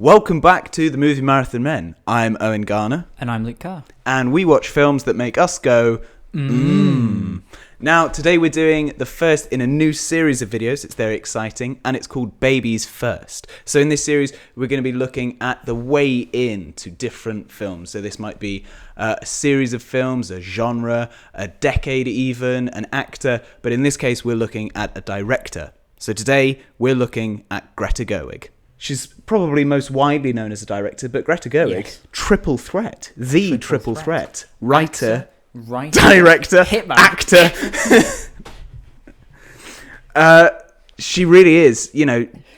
Welcome back to the Movie Marathon Men. I'm Owen Garner. And I'm Luke Carr. And we watch films that make us go, mmm. Now, today we're doing the first in a new series of videos. It's very exciting, and it's called Babies First. So in this series, we're going to be looking at the way in to different films. So this might be a series of films, a genre, a decade even, an actor. But in this case, we're looking at a director. So today, we're looking at Greta Gerwig. She's probably most widely known as a director, but Greta Gerwig, yes. Triple threat, triple threat. Writer, director, Hitman. Actor. She really is,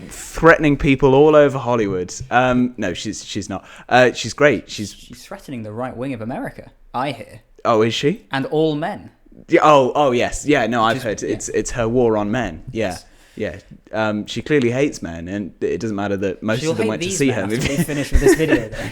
threatening people all over Hollywood. No, she's not. She's great. She's threatening the right wing of America, I hear. Oh, is she? And all men. Yeah, oh, yes. Yeah, no, I've heard it's her war on men. Yeah. Yes. Yeah, she clearly hates men, and it doesn't matter that most of them went to see her. We finished with this video, though,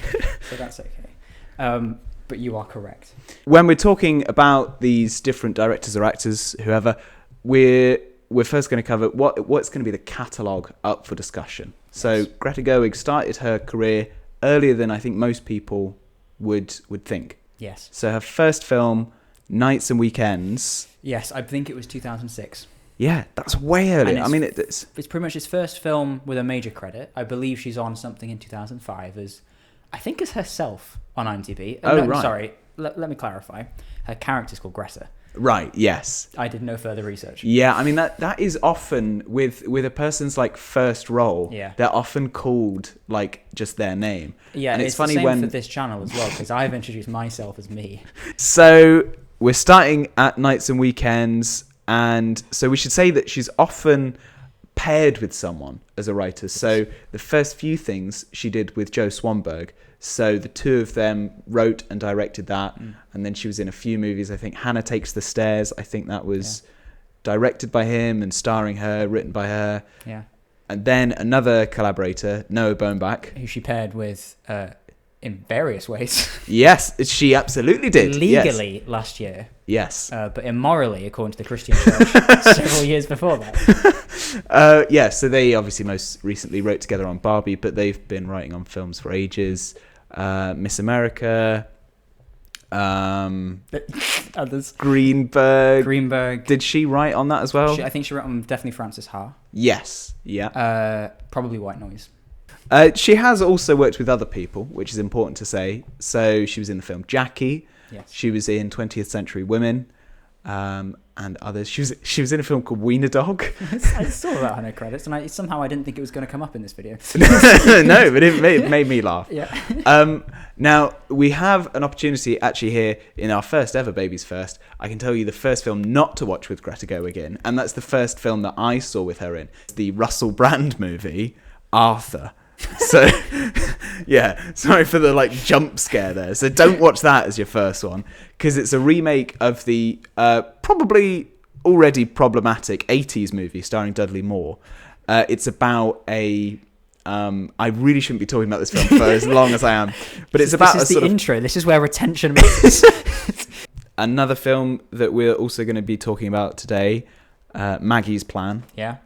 so that's okay. But you are correct. When we're talking about these different directors or actors, whoever, we're first going to cover what's going to be the catalogue up for discussion. So yes. Greta Gerwig started her career earlier than I think most people would think. Yes. So her first film, Nights and Weekends. Yes, I think it was 2006. Yeah, that's way earlier. It's pretty much his first film with a major credit. I believe she's on something in 2005 as herself on IMDb. Right. Sorry, let me clarify. Her character's called Greta. Right, yes. I did no further research. Yeah, that is often with a person's first role. Yeah. They're often called just their name. Yeah, and it's funny the same for this channel as well, because I've introduced myself as me. So we're starting at Nights and Weekends. And so we should say that she's often paired with someone as a writer. So the first few things she did with Joe Swanberg. So the two of them wrote and directed that. And then she was in a few movies. I think Hannah Takes the Stairs. I think that was directed by him and starring her, written by her. Yeah. And then another collaborator, Noah Baumbach. Who she paired with in various ways. Yes, she absolutely did. Legally last year. Yes. But immorally, according to the Christian Church, several years before that. So they obviously most recently wrote together on Barbie, but they've been writing on films for ages. Miss America. Others. Greenberg. Did she write on that as well? I think she wrote on definitely Frances Ha. Yes. Yeah. Probably White Noise. She has also worked with other people, which is important to say. So she was in the film Jackie. Yes. She was in 20th Century Women, and others. She was in a film called Wiener Dog. I saw that on her credits, and somehow I didn't think it was going to come up in this video. No, but it made me laugh. Yeah. Now we have an opportunity actually here in our first ever Babies First. I can tell you the first film not to watch with Greta Gerwig in, and that's the first film that I saw with her in. It's the Russell Brand movie, Arthur. So, yeah, sorry for the jump scare there. So don't watch that as your first one, because it's a remake of the probably already problematic 80s movie starring Dudley Moore. It's about a... I really shouldn't be talking about this film for as long as I am, but it's about this is the intro. This is where retention matters. Another film that we're also going to be talking about today, Maggie's Plan. Yeah,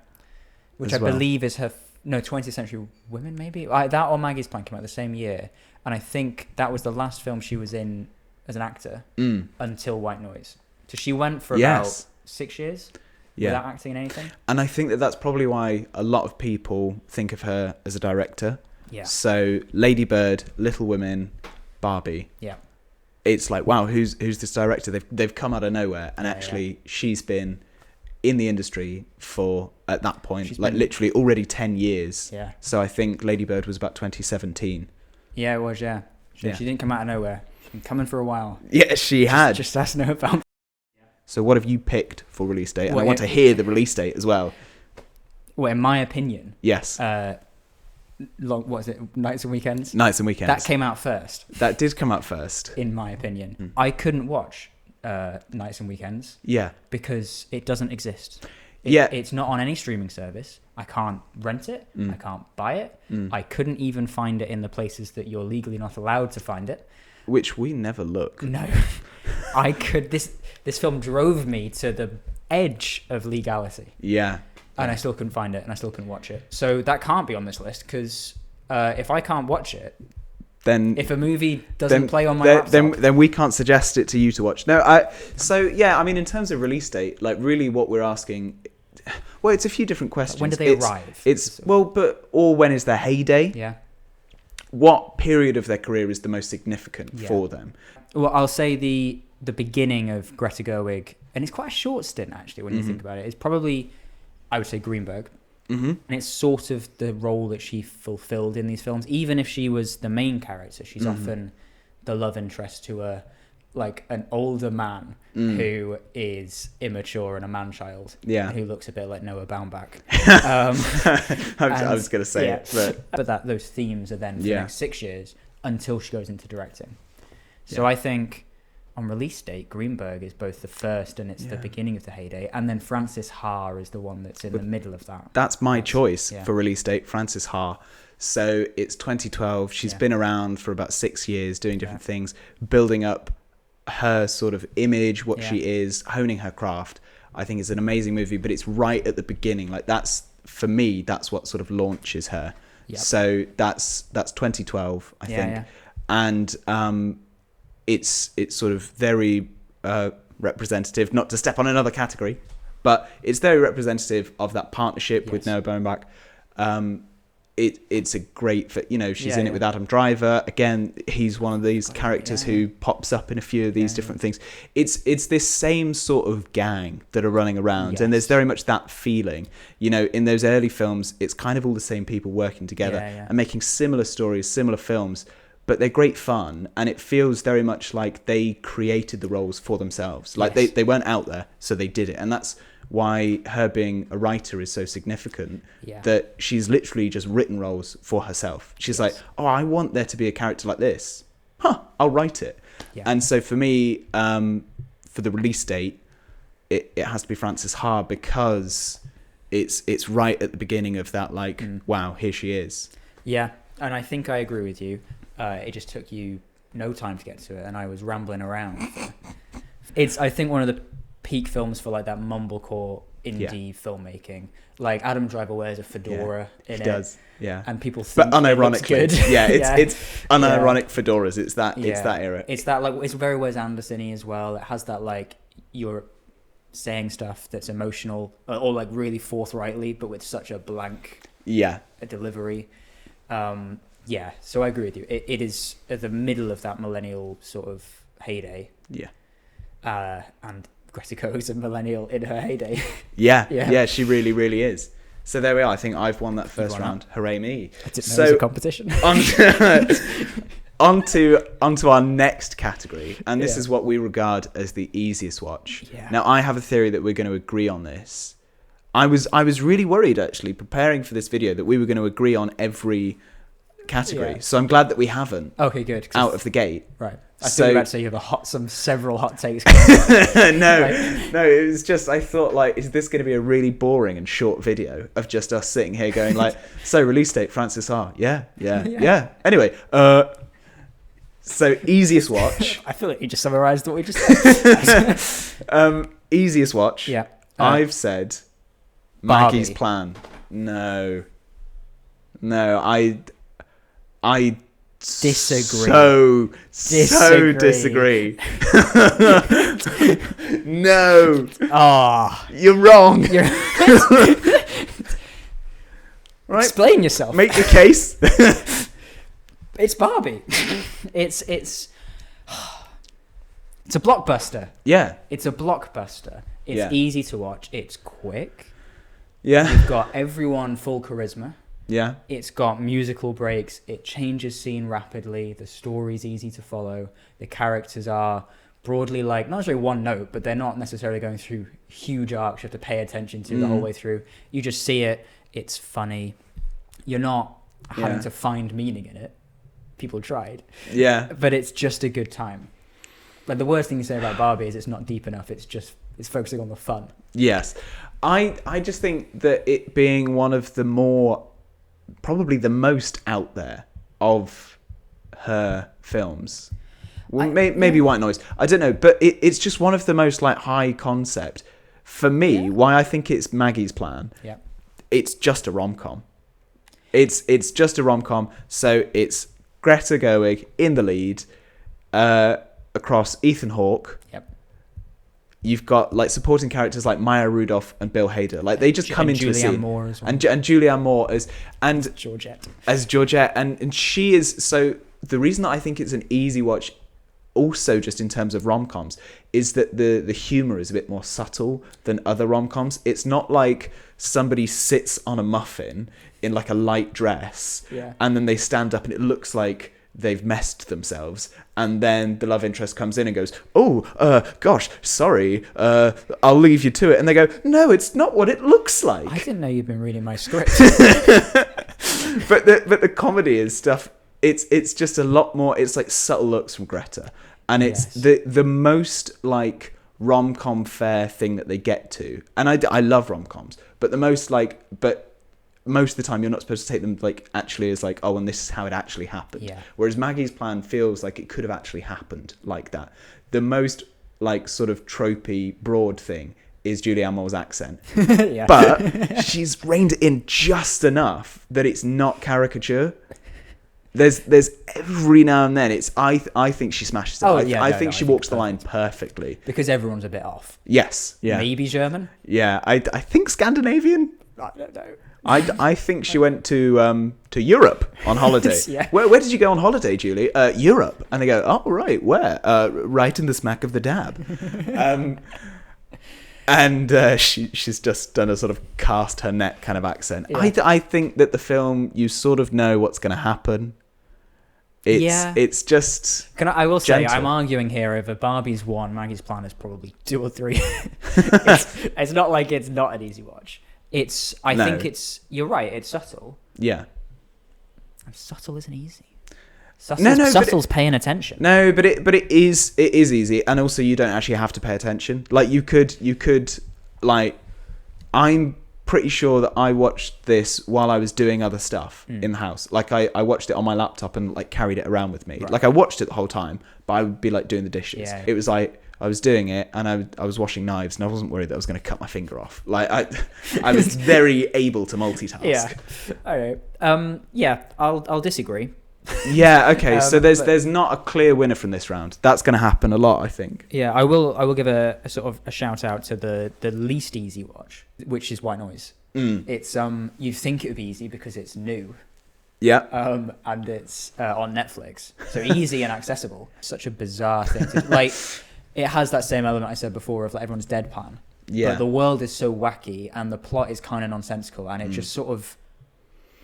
which I believe is her... 20th Century Women, maybe? That or Maggie's Plan came out the same year. And I think that was the last film she was in as an actor until White Noise. So she went for about 6 years without acting in anything. And I think that's probably why a lot of people think of her as a director. Yeah. So Lady Bird, Little Women, Barbie. Yeah. It's wow, who's this director? They've come out of nowhere. And actually, she's been... in the industry for, at that point, literally already 10 years. Yeah. So I think Lady Bird was about 2017. Yeah, it was, yeah. She didn't come out of nowhere. She's been coming for a while. Yeah, she had. Just ask Noah Baumbach. So what have you picked for release date? And I want to hear the release date as well. Well, in my opinion... Yes. What is it? Nights and Weekends? Nights and Weekends. That came out first. That did come out first. In my opinion. I couldn't watch Nights and Weekends. Yeah. Because it doesn't exist. It's not on any streaming service. I can't rent it. I can't buy it. I couldn't even find it in the places that you're legally not allowed to find it. Which we never look. No. I could... This film drove me to the edge of legality. Yeah. And I still couldn't find it, and I still couldn't watch it. So that can't be on this list, because If I can't watch it, then if a movie doesn't play on my laptop, then we can't suggest it to you to watch. No, so yeah, I mean, in terms of release date, like really, what we're asking, well, it's a few different questions. When do they arrive? Or when is their heyday? Yeah. What period of their career is the most significant for them? Well, I'll say the beginning of Greta Gerwig, and it's quite a short stint actually when you think about it. It's probably, I would say, Greenberg. And it's sort of the role that she fulfilled in these films. Even if she was the main character, she's often the love interest to an older man who is immature and a man-child, who looks a bit like Noah Baumbach. I was going to say it, but those themes are then for the next 6 years until she goes into directing. So I think on release date, Greenberg is both the first and it's the beginning of the heyday, and then Frances Ha is the one that's in the middle of that. That's my choice for release date, Frances Ha. So it's 2012. She's been around for about 6 years doing different things, building up her sort of image, what she is, honing her craft. I think it's an amazing movie, but it's right at the beginning. Like for me, that's what sort of launches her. Yep. So that's 2012, I think. And it's sort of very representative, not to step on another category, but it's very representative of that partnership with Noah Baumbach. It's a great fit. She's in it with Adam Driver. Again, he's one of these characters who pops up in a few of these different things. It's this same sort of gang that are running around, and there's very much that feeling. In those early films, it's kind of all the same people working together and making similar stories, similar films, but they're great fun, and it feels very much like they created the roles for themselves. Like they weren't out there, so they did it, and that's why her being a writer is so significant, that she's literally just written roles for herself. She's like, I want there to be a character like this. I'll write it. And so for me, for the release date, it has to be Frances Ha, because it's right at the beginning of that, wow, here she is. Yeah, and I think I agree with you. It just took you no time to get to it, and I was rambling around. It's, I think, one of the peak films for that mumblecore indie filmmaking. Like Adam Driver wears a fedora in it. He does, and people think, but unironically, good. It's unironic fedoras. It's that era. It's that it's very Wes Anderson-y as well. It has that you're saying stuff that's emotional or really forthrightly, but with such a blank a delivery. So I agree with you. It is at the middle of that millennial sort of heyday. And Greta Gerwig's a millennial in her heyday. She really, really is. So there we are. I think I've won that first round. Hooray me. I didn't know it was a competition. onto our next category, and this is what we regard as the easiest watch. Now, I have a theory that we're going to agree on this. I was really worried, actually, preparing for this video, that we were going to agree on every category. So I'm glad that we haven't. Okay, good. Out of the gate. Right. I thought you were about to say you have several hot takes. No, it was just, I thought, is this going to be a really boring and short video of just us sitting here going so release date, Frances Ha. Yeah. Anyway, so easiest watch. I feel like you just summarised what we just said. Easiest watch. Yeah. I've said Maggie's Plan. No, I disagree. So disagree. No. You're wrong. Right. Explain yourself. Make your case. It's Barbie. It's a blockbuster. Yeah. It's a blockbuster. It's easy to watch. It's quick. Yeah. You've got everyone full charisma. Yeah. It's got musical breaks. It changes scene rapidly. The story's easy to follow. The characters are broadly not necessarily one note, but they're not necessarily going through huge arcs you have to pay attention to the whole way through. You just see it. It's funny. You're not having to find meaning in it. People tried. Yeah. But it's just a good time. The worst thing you say about Barbie is it's not deep enough. It's focusing on the fun. Yes. I just think that it being one of the more, probably the most out there of her films. Well, maybe White Noise. I don't know. But it's just one of the most high concept. For me, why I think it's Maggie's Plan, it's just a rom-com. It's just a rom-com, so it's Greta Gerwig in the lead, across Ethan Hawke. Yep. You've got like supporting characters like Maya Rudolph and Bill Hader. Like they just come into a scene. Moore as well. And Julianne Moore as Georgette, and she is so. The reason that I think it's an easy watch, also just in terms of rom-coms, is that the humor is a bit more subtle than other rom-coms. It's not like somebody sits on a muffin in like a light dress, and then they stand up and it looks like they've messed themselves, and then the love interest comes in and goes, gosh, sorry, I'll leave you to it, and they go, no, it's not what it looks like. I didn't know you'd been reading my script. but the comedy is stuff. It's just a lot more. It's like subtle looks from Greta, and it's the most like rom-com fair thing that they get to. And I love rom-coms, but most of the time you're not supposed to take them like actually as like, oh, and this is how it actually happened. Yeah. Whereas Maggie's Plan feels like it could have actually happened like that. The most like sort of tropey broad thing is Julianne Moore's accent. But she's reined it in just enough that it's not caricature. There's every now and then I think she smashes it. I think she walks the line perfectly. Because everyone's a bit off. Yes. Yeah. Maybe German? Yeah. I think Scandinavian. I don't know. I think she went to Europe on holiday. Yeah. Where did you go on holiday, Julie? Europe. And they go, oh, right, where? Right in the smack of the dab. And she's just done a sort of cast her net kind of accent. Yeah. I think that the film, you sort of know what's going to happen. It's just I will say, gentle. I'm arguing here over Barbie's 1, Maggie's Plan is probably 2 or 3. It's not like it's not an easy watch. I think you're right, it's subtle. Yeah. And subtle isn't easy. Subtle's paying attention. No, but it is easy, and also you don't actually have to pay attention. Like you could like, I'm pretty sure that I watched this while I was doing other stuff in the house. Like I watched it on my laptop and like carried it around with me. Right. Like I watched it the whole time, but I would be like doing the dishes. Yeah. It was like I was doing it and I was washing knives and I wasn't worried that I was going to cut my finger off. Like I was very able to multitask. Yeah. All right. Yeah, I'll disagree. Yeah, okay. So there's not a clear winner from this round. That's going to happen a lot, I think. Yeah, I will give a sort of a shout out to the least easy watch, which is White Noise. It's you think it would be easy because it's new. Yeah. And it's on Netflix. So easy and accessible. Such a bizarre thing. Like it has that same element I said before of like everyone's deadpan. Yeah. But the world is so wacky and the plot is kind of nonsensical and it just sort of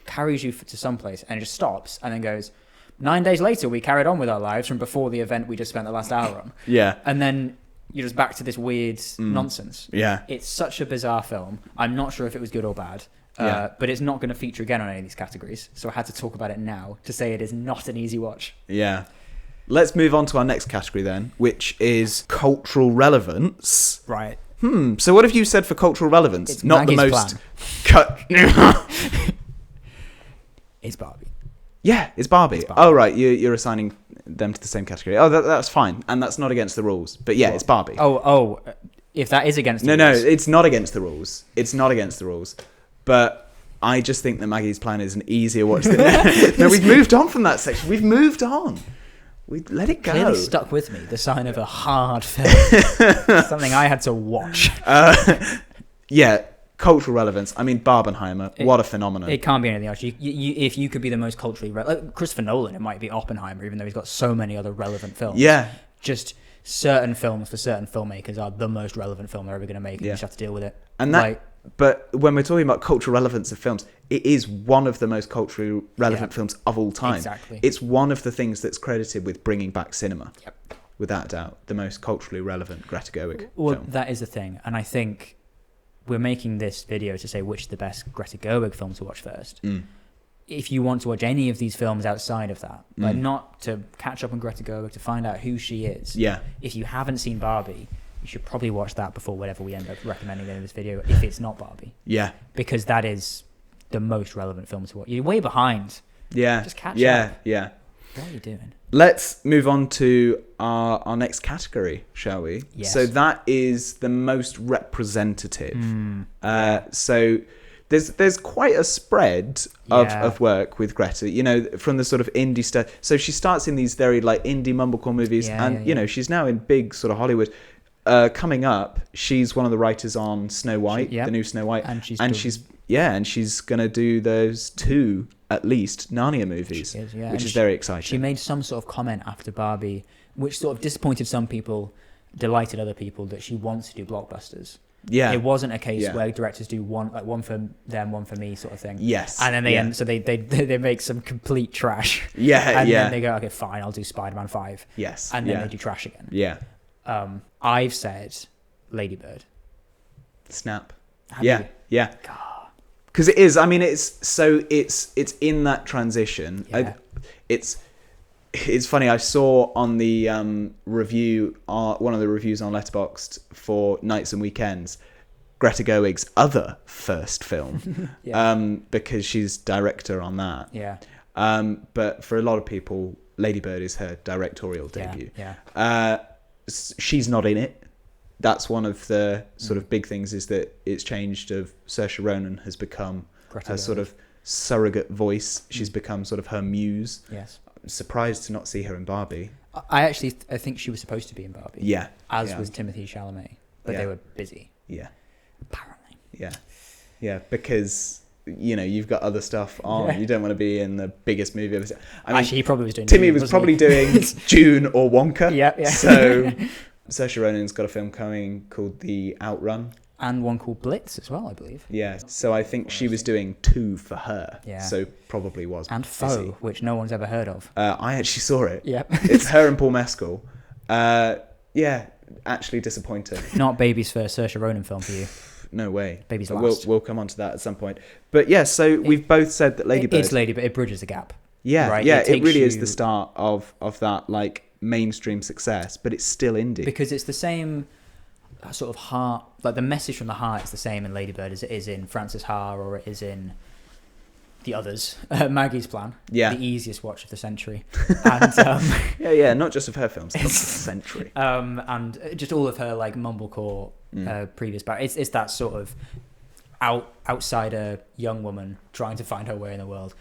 carries you to some place and it just stops and then goes, 9 days later we carried on with our lives from before the event we just spent the last hour on. Yeah. And then you're just back to this weird nonsense. Yeah. It's such a bizarre film. I'm not sure if it was good or bad. But it's not going to feature again on any of these categories. So I had to talk about it now to say it is not an easy watch. Yeah. Let's move on to our next category then, which is cultural relevance. Right. So what have you said for cultural relevance? It's not Maggie's the most It's Barbie. Yeah, it's Barbie. Oh, right. You're assigning them to the same category. Oh, that's fine. And that's not against the rules. But yeah, it's Barbie. Oh, if that is against the rules. No, it's not against the rules. It's not against the rules. But I just think that Maggie's Plan is an easier watch than... No, we've moved on from that section. We've moved on. We let it go. Clearly stuck with me. The sign of a hard film. Something I had to watch. Yeah. Cultural relevance. I mean, Barbenheimer. What a phenomenon! It can't be anything else. If you could be the most culturally relevant, Christopher Nolan, it might be Oppenheimer, even though he's got so many other relevant films. Yeah. Just certain films for certain filmmakers are the most relevant film they're ever going to make, and you just have to deal with it. And but when we're talking about cultural relevance of films, it is one of the most culturally relevant films of all time. Exactly. It's one of the things that's credited with bringing back cinema. Yep. Without a doubt, the most culturally relevant Greta Gerwig film. That is the thing, and I think we're making this video to say which is the best Greta Gerwig film to watch first. If you want to watch any of these films outside of that, like not to catch up on Greta Gerwig, to find out who she is. Yeah. If you haven't seen Barbie, you should probably watch that before whatever we end up recommending in this video, if it's not Barbie. Yeah. Because that is the most relevant film to watch. You're way behind. Yeah. Just catch up. Yeah. What are you doing? Let's move on to our next category, shall we? Yes. So that is the most representative. So there's quite a spread of work with Greta, you know, from the sort of indie stuff. So she starts in these very like indie mumblecore movies, you know, she's now in big sort of Hollywood. Coming up, she's one of the writers on Snow White, the new Snow White, and she's gonna do those 2 at least Narnia movies, which is very exciting. She made some sort of comment after Barbie, which sort of disappointed some people, delighted other people, that she wants to do blockbusters. Yeah, it wasn't a case where directors do one for them, one for me, sort of thing. Yes, and then they end, so they make some complete trash. And then they go, okay, fine, I'll do Spider-Man 5. Yes, and then they do trash again. Yeah, I've said Lady Bird. Snap. Have you? Yeah. Because it is. I mean, it's in that transition. Yeah. It's funny. I saw on the review, one of the reviews on Letterboxd for Nights and Weekends, Greta Gerwig's other first film, because she's director on that. Yeah. But for a lot of people, Lady Bird is her directorial debut. Yeah. She's not in it. That's one of the sort of big things, is that it's changed. Of Saoirse Ronan has become Greta her Gerwig. sort of surrogate voice. She's become sort of her muse. Yes. I'm surprised to not see her in Barbie. I think she was supposed to be in Barbie. Yeah. As was Timothée Chalamet, but they were busy. Yeah. Apparently. Yeah. Yeah, because you know, you've got other stuff on. Yeah. You don't want to be in the biggest movie ever. I mean, actually, he probably was doing. Timmy Dune, was wasn't probably he? doing Dune or Wonka. Yeah. So Saoirse Ronan's got a film coming called The Outrun. And one called Blitz as well, I believe. Yeah, so I think she was doing 2 for her. Yeah. So probably was. And busy. Foe, which no one's ever heard of. I actually saw it. Yeah. It's her and Paul Mescal. Yeah, actually disappointing. Not Baby's first Saoirse Ronan film for you. No way. Baby's last. We'll come on to that at some point. But yeah, so we've both said that Lady Bird. It's Lady Bird. It bridges the gap. Yeah, right? Yeah. It really is the start of that like mainstream success, but it's still indie. Because it's the same sort of heart, like the message from the heart is the same in Lady Bird as it is in Frances Ha, or it is in the others. Maggie's Plan. Yeah. The easiest watch of the century. And not just of her films, of the century. And just all of her like mumblecore previous back. It's that sort of outsider young woman trying to find her way in the world.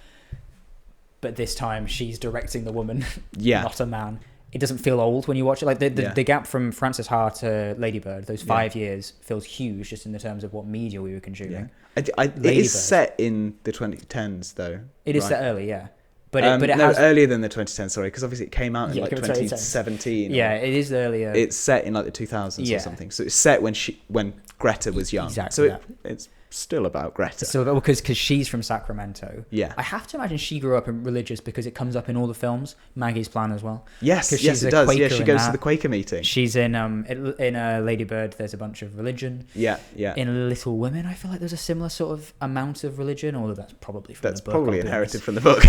But this time she's directing the woman, not a man. It doesn't feel old when you watch it. Like the gap from Frances Ha to Lady Bird, those 5 years, feels huge just in the terms of what media we were consuming. Yeah. It is set in the 2010s, though. It is set early, yeah. But it has earlier than the 2010s. Sorry, because obviously it came out in like 2017. Yeah, it is earlier. It's set in like the 2000s or something. So it's set when Greta was young. Exactly. So it's still about Greta. So because she's from Sacramento. Yeah. I have to imagine she grew up in religious, because it comes up in all the films. Maggie's Plan as well. Yes, it does. Quaker, yeah, she goes to the Quaker meeting. She's in Lady Bird. There's a bunch of religion. Yeah. In Little Women, I feel like there's a similar sort of amount of religion, although that's probably from the book. That's probably inherited from the book.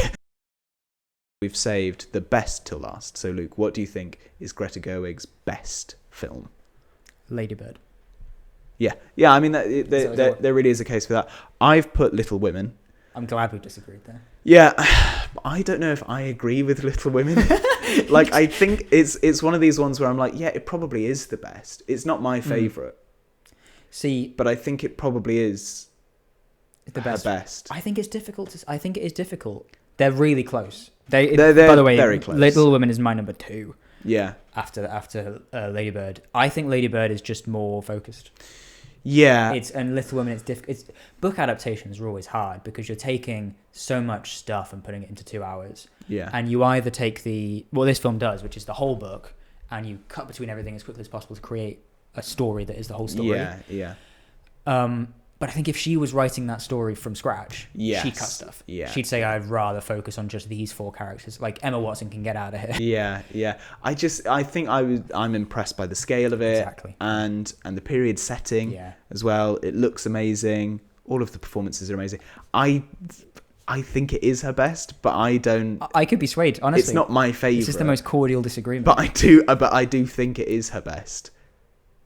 We've saved the best till last. So Luke, what do you think is Greta Gerwig's best film? Lady Bird. Yeah. I mean, there really is a case for that. I've put Little Women. I'm glad we disagreed there. Yeah, I don't know if I agree with Little Women. Like, I think it's one of these ones where I'm like, yeah, it probably is the best. It's not my favourite. See, but I think it probably is the best. I think it's difficult. I think it is difficult. They're really close. They're by the way, very close. Little Women is my number 2. Yeah. After Lady Bird, I think Lady Bird is just more focused. Yeah. And Little Women, it's difficult. Book adaptations are always hard because you're taking so much stuff and putting it into 2 hours. Yeah. And you either take what this film does, which is the whole book, and you cut between everything as quickly as possible to create a story that is the whole story. Yeah. But I think if she was writing that story from scratch, she'd cut stuff. Yeah. She'd say, I'd rather focus on just these 4 characters. Like, Emma Watson can get out of here. Yeah. I think I'm impressed by the scale of it. Exactly. And the period setting as well. It looks amazing. All of the performances are amazing. I think it is her best, but I don't... I could be swayed, honestly. It's not my favourite. This is the most cordial disagreement. But I do think it is her best.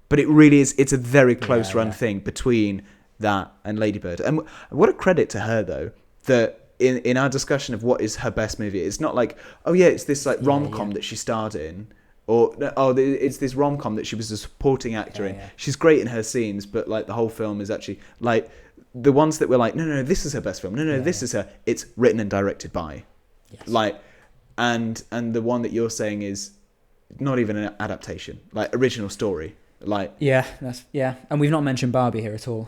But it really is. It's a very close run thing between that and Lady Bird. And what a credit to her, though, that in our discussion of what is her best movie, it's not like, oh yeah, it's this like rom-com that she starred in, or it's this rom-com that she was a supporting actor in. She's great in her scenes, but like the whole film is actually like the ones that were like, no, this is her best film. No, this is her. It's written and directed by. Yes. Like, and the one that you're saying is not even an adaptation, like original story. Like, and we've not mentioned Barbie here at all.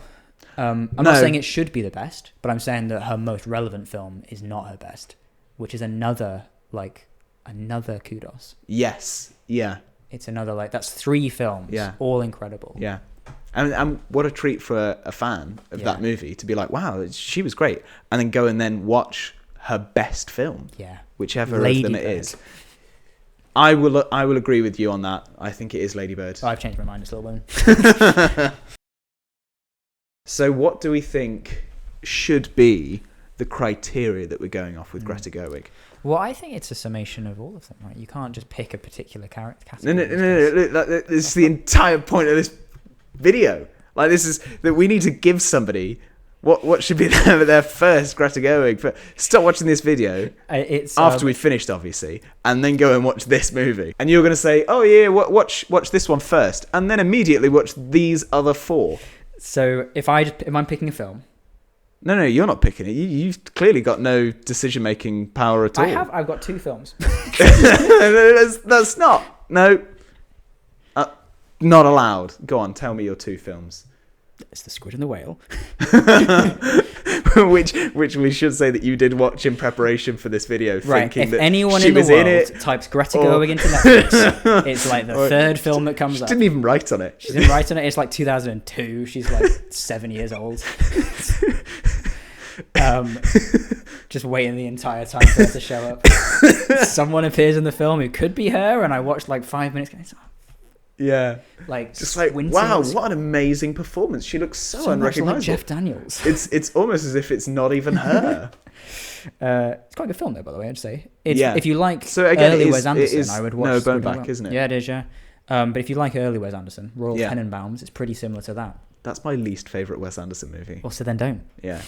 I'm not saying it should be the best, but I'm saying that her most relevant film is not her best, which is another kudos. Yes, yeah. It's another, like, that's 3 films, all incredible. Yeah. And what a treat for a fan of that movie to be like, wow, she was great, and then go and then watch her best film, whichever Lady of them it Bird. Is. I will agree with you on that. I think it is Lady Bird. Oh, I've changed my mind. It's Little Women. So what do we think should be the criteria that we're going off with Greta Gerwig? Well, I think it's a summation of all of them, right? You can't just pick a particular category. No. This is the entire point of this video. Like, this is that we need to give somebody what should be their first Greta Gerwig. But stop watching this video after we finished, obviously, and then go and watch this movie. And you're going to say, oh yeah, watch this one first, and then immediately watch these other 4. So if I'm picking a film. No, you're not picking it. You've clearly got no decision-making power at all. I've got 2 films. That's not. No. Not allowed. Go on, tell me your 2 films. It's The Squid and the Whale. which we should say that you did watch in preparation for this video, thinking if that anyone she in the was world in it, types Greta Gerwig into Netflix, it's like the 3rd film that comes up. She didn't even write on it. She didn't write on it. It's like 2002. She's like 7 years old. Just waiting the entire time for her to show up. Someone appears in the film who could be her, and I watched like 5 minutes. Yeah, like just like, wow, what an amazing performance! She looks so unrecognizable. Like Jeff Daniels. It's almost as if it's not even her. It's quite a good film, though, by the way. I'd say. If you like early Wes Anderson, I would watch. No, Bone Back, isn't it? Yeah, it is. Yeah, but if you like early Wes Anderson, Royal Tenenbaums, it's pretty similar to that. That's my least favorite Wes Anderson movie. Well, so then don't. Yeah.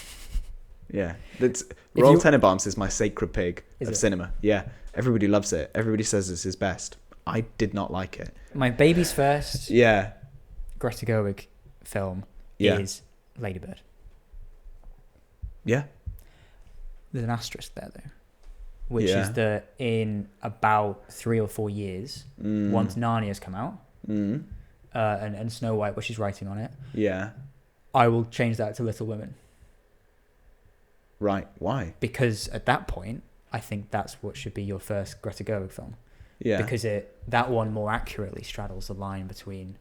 Royal Tenenbaums is my sacred pig of cinema. Yeah, everybody loves it. Everybody says it's his best. I did not like it. My baby's first Greta Gerwig film is Lady Bird. Yeah. There's an asterisk there, though, which is that in about 3 or 4 years, once Narnia's come out, and Snow White, where she's writing on it, I will change that to Little Women. Right. Why? Because at that point, I think that's what should be your first Greta Gerwig film. Yeah. Because that one more accurately straddles the line between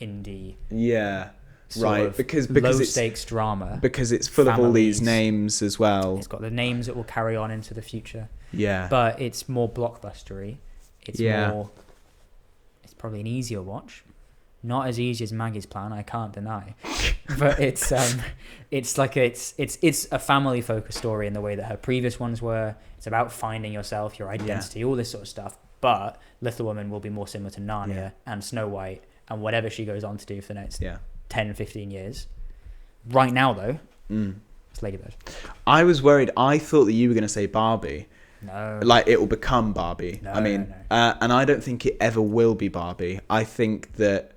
indie. Yeah. Right. Because low stakes drama. Because it's full of all these names as well. It's got the names that will carry on into the future. Yeah. But it's more blockbustery. It's more. It's probably an easier watch. Not as easy as Maggie's Plan, I can't deny. But it's a family focused story in the way that her previous ones were. It's about finding yourself, your identity, all this sort of stuff. But Little Women will be more similar to Narnia and Snow White and whatever she goes on to do for the next 10, 15 years. Right now, though, it's Lady Bird. I was worried. I thought that you were going to say Barbie. No. Like, it will become Barbie. No, no. No. And I don't think it ever will be Barbie. I think that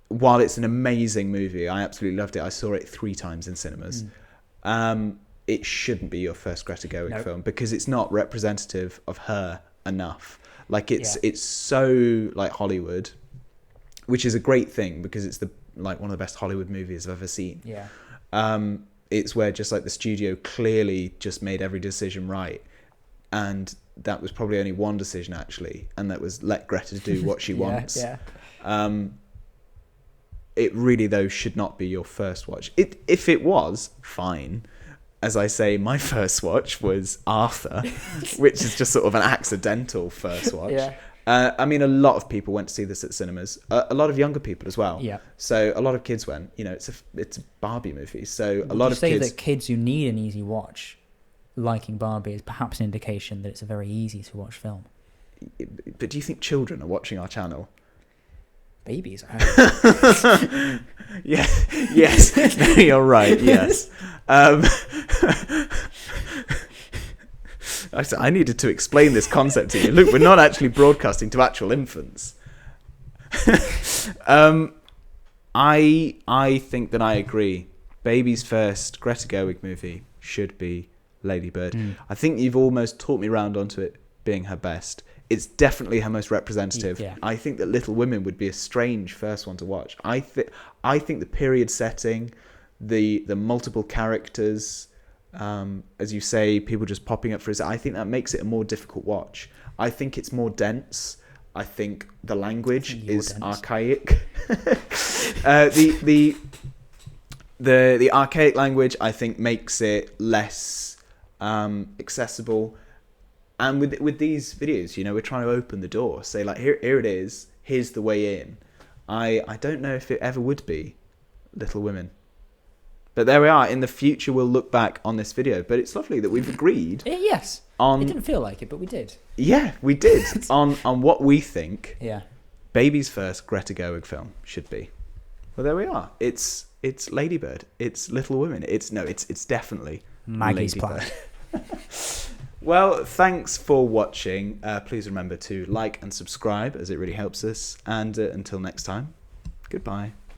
while it's an amazing movie, I absolutely loved it. I saw it 3 times in cinemas. It shouldn't be your first Greta Gerwig film because it's not representative of her enough. Like, it's so like Hollywood, which is a great thing because it's one of the best Hollywood movies I've ever seen. Yeah. It's where just like the studio clearly just made every decision right, and that was probably only one decision actually, and that was let Greta do what she wants. Yeah. It really though should not be your first watch. If it was, fine. As I say, my first watch was Arthur, which is just sort of an accidental first watch. Yeah. I mean, a lot of people went to see this at cinemas. A lot of younger people as well. Yeah. So a lot of kids went. You know, it's a Barbie movie. So a lot of kids. Would you say that kids who need an easy watch, liking Barbie, is perhaps an indication that it's a very easy to watch film? But do you think children are watching our channel? Babies. Yeah. Yes. You're right. Yes. I needed to explain this concept to you. Look, we're not actually broadcasting to actual infants. I think that I agree Baby's first Greta Gerwig movie should be Lady Bird. I think you've almost talked me round onto it being her best. It's definitely her most representative. Yeah. I think that Little Women would be a strange first one to watch. I think the period setting, the multiple characters, as you say, people just popping up for his. I think that makes it a more difficult watch. I think it's more dense. I think the language is archaic. The archaic language, I think, makes it less accessible. And with these videos, you know, we're trying to open the door, say like, here it is, here's the way in. I don't know if it ever would be Little Women. But there we are. In the future, we'll look back on this video. But it's lovely that we've agreed. Yes. It didn't feel like it, but we did. Yeah, we did. on what we think Baby's first Greta Gerwig film should be. Well, there we are. It's Lady Bird. It's Little Women. It's definitely Maggie's Lady Plan. Bird. Well, thanks for watching. Please remember to like and subscribe, as it really helps us. And until next time, goodbye.